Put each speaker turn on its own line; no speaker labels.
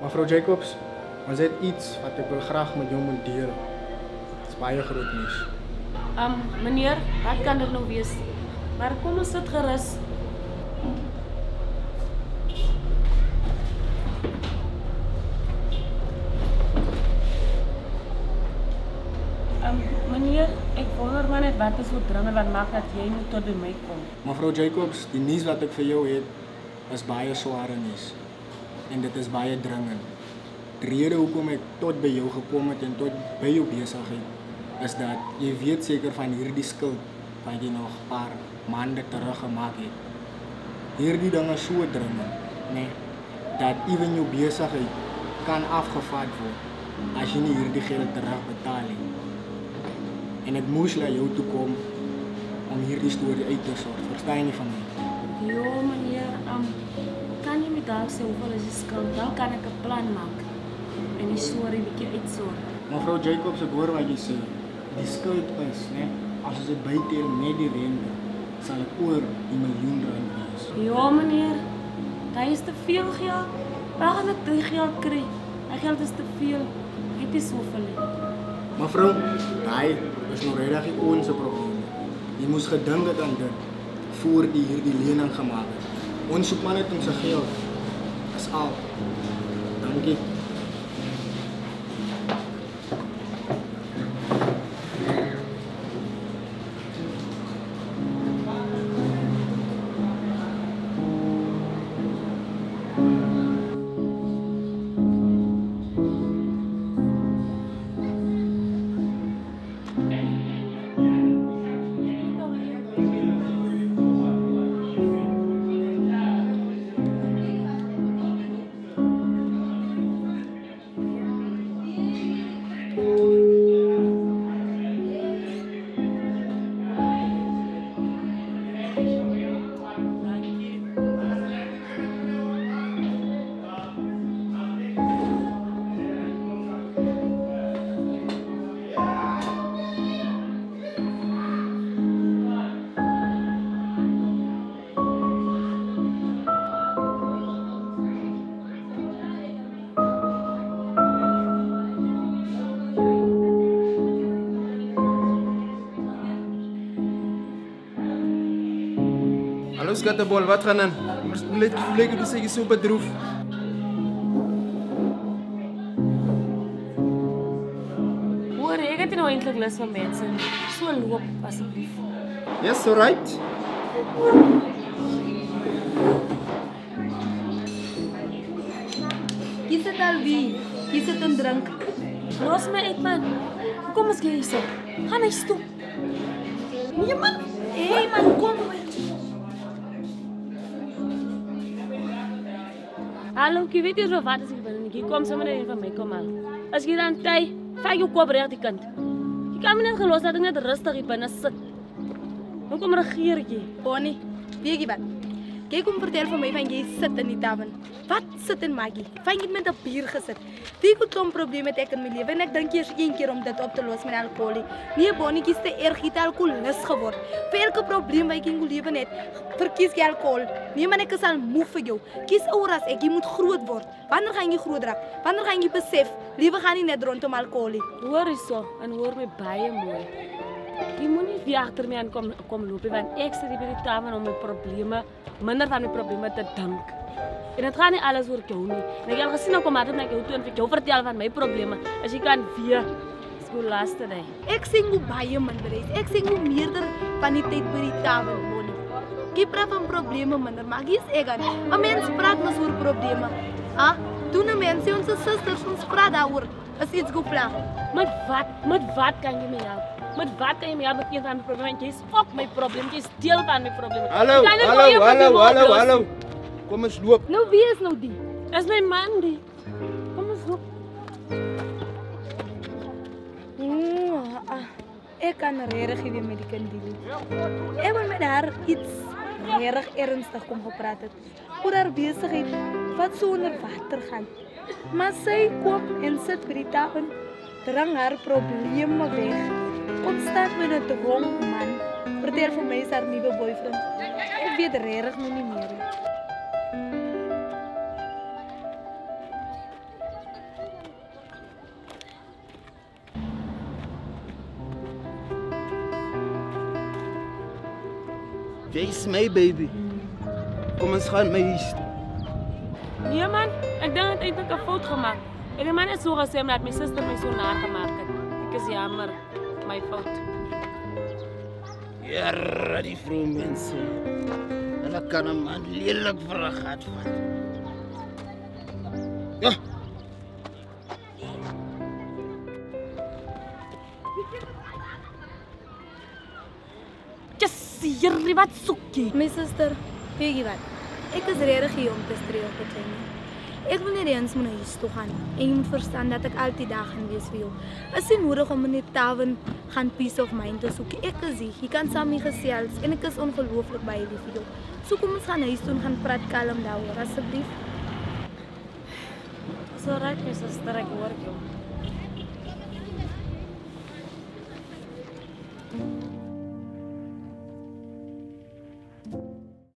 Mevrouw Jacobs, ons het iets wat ik wil graag met jou moet delen. Het is baie groot nieuws.
Meneer, wat kan dit nou wees? Maar kom ons sit gerus. Meneer, ik wonder maar net wat is so dringend wat maak dat jy moet tot by my kom.
Mevrouw Jacobs, die nieuws wat ik voor jou heb, is baie zware nieuws. En dit is baie dringend. De rede hoekom ik tot bij jou gekomen het en tot bij jou bezigheid, is dat je weet zeker van hierdie skuld wat je nog een paar maanden terug gemaakt hebt. Hierdie ding is so dringend, nee, dat even jou bezigheid kan afgevat worden als je niet hierdie geld terugbetaalt. En ik moest naar jou toe komen om hierdie story uit te sorgen. Verstaan je van mij?
Jo, meneer, kan jy my dalk sê hoeveel is die skuld? Dan kan ek 'n plan maak en die storie bietjie uitsorg.
Mevrouw Jacobs, ik hoor wat je zegt. Die skuld is, nee, als je het bijtelt met die rente, zal het oor die miljoen rand wees.
Ja, meneer, dat is te veel geld. Waar gaan ek die geld kry? Dat geld is te veel. Ek het nie soveel nie.
Mevrouw, daai is nou regtig nie onze probleem. Je moest gedink het aan dit voor die hierdie lening gemaakt het. Ons soek maar net onze geld. Dat is al. Dank je.
Hallo skatebol, wat gaan aan? Hoe lyk dit sê jy so bedroef?
Hoor, ek het nie nou eintlik lus vir mense nie. So loop asseblief.
Yes, alright.
Kies het alweer. Kies het en drink.
Los my uit, man. Kom ons gee hierso. Gaan hy stoep.
Nee man. Hey man, kom maar.
Hallo, jy weet nie wat as ek binne nie. Kom sommer net van my kom al. As jy dan tyd, vat jou kop reg die kant. Jy kan my net gelos dat ek net rustig hier binne sit. Nou kom regeer jy.
Bonnie, weet jy wat? Jy kom vertel van my van jy sit in die tavern. Wat sit in Maggie? Van jy met 'n bier gesit. Wie het 'n probleem met ek in my lewe en ek dink eers een keer om dit op te los met alkohol. Nee, Bonnie, jy's te erg jy het alkoholist geword. Vir elke probleem wat jy in jou lewe het, verkies jy alkohol. Nee man, ek is al moe vir jou. Kies ouer as ek, jy moet groot word. Wanneer gaan jy groot raak? Wanneer gaan jy besef, lewe gaan nie net rondom alkohol nie.
Hoor hierso en hoor my baie mooi. Jy moet nie weer agter my aan kom loop want ek sit hier by die tafel om my probleme, minder van my probleme te dink. En dit gaan nie alles oor jou nie. En ek het al gesien hoe kom altyd na jou toe en vir jou vertel van my probleme. As jy kan weer skool laaste day.
Ek sien hoe baie minder is. Ek sien hoe meerder van die tyd by die tafel woon. Jy praat van probleme minder, maar hier is ek aan. 'n Mens praat mos oor probleme. Doen 'n mens, ons susters, ons praat daaroor. As iets goed plan.
Met wat kan jy my help? Met wat kan jy my help met een van my probleme? Jy is ook my probleem. Jy is deel van my probleme.
Hallo. Kom ons loop.
Nou wie is nou die?
Is my man die. Kom ons loop.
Ek kan regtig weer met die kind deel. Ek wil met haar iets regtig ernstig kom gepraat het. Oor haar besigheid wat so onder water gaan. Maar sy kom en sit by die tafel, drang haar probleme weg. Kom staan met 'n dronk man. Vertel vir my is haar nuwe boyfriend. Ek weet regtig nog nie meer.
Jy's my baby. Kom ons gaan my huis toe.
Nee man, ek dink het eintlik 'n fout gemaak. En die man het so gesê omdat my suster my so naar gemaak het. Ek is jammer, my fout.
Ja, die vrou mense. Hulle kan 'n man lelik vir 'n gat vat. Ja.
Jerry, wat soek jy?
My suster, weet jy wat? Ek is regtig hier om te streel op klein. Ek wil net eens moet huis toe gaan. En jy moet verstaan dat ek altyd daar gaan wees vir jou. Is nie nodig om meneer Taven gaan peace of mind te soek. Ek is hier. Jy kan saam mee gesels en ek is ongelooflik baie lief vir jou. So kom ons gaan huis toe en gaan praat kalm daaroor asseblief.
So right, my suster, ek hoor jou.